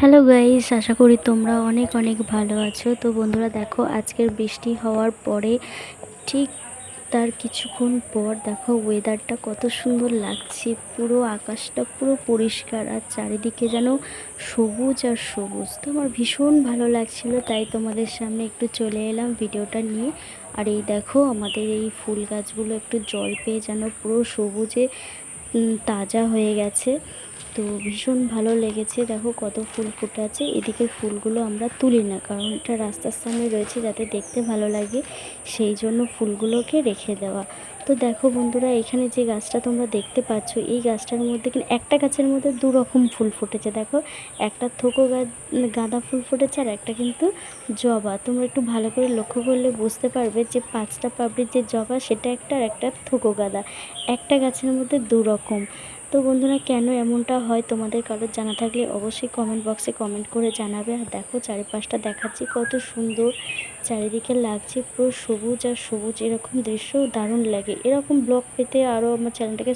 Hello guys, আশা করি তোমরা অনেক অনেক ভালো আছো। তো বন্ধুরা দেখো, আজকের বৃষ্টি হওয়ার পরে ঠিক তার কিছুক্ষণ পর দেখো ওয়েদারটা কত সুন্দর লাগছে। পুরো আকাশটা পুরো পরিষ্কার আর চারিদিকে যেন সবুজ আর সবুজ। তো আমার ভীষণ ভালো লাগছিল, তাই তোমাদের সামনে একটু চলে এলাম ভিডিওটা নিয়ে। আর এই দেখো আমাদের এই ফুল গাছগুলো একটু জল পেয়ে যেন পুরো সবুজে তাজা হয়ে গেছে। তো ভীষণ ভালো লেগেছে। দেখো কত ফুল ফুটে আছে। এদিকের ফুলগুলো আমরা তুলি না, কারণ এটা রাস্তার সামনে রয়েছে, যাতে দেখতে ভালো লাগে সেই জন্য ফুলগুলোকে রেখে দেওয়া। তো দেখো বন্ধুরা, এখানে যে গাছটা তোমরা দেখতে পাচ্ছ, এই গাছটার মধ্যে কিন্তু একটা গাছের মধ্যে দু রকম ফুল ফুটেছে। দেখো, একটা থোকো গাঁদা ফুল ফুটেছে, আর একটা কিন্তু জবা। তোমরা একটু ভালো করে লক্ষ্য করলে বুঝতে পারবে যে 5টা পাপড়ির যে জবা সেটা একটা, আর একটা থোকো গাঁদা। একটা গাছের মধ্যে দু রকম। তো বন্ধুরা, কেন এমনটা হয় তোমাদের কারোর জানা থাকলে অবশ্যই কমেন্ট বক্সে কমেন্ট করে জানাবে। আর দেখো চারিপাশটা দেখাচ্ছি কত সুন্দর চারিদিকে লাগছে, পুরো সবুজ আর সবুজ। এরকম দৃশ্য দারুণ লাগে। এরকম ব্লগ পেতে আরও আমার চ্যানেলটাকে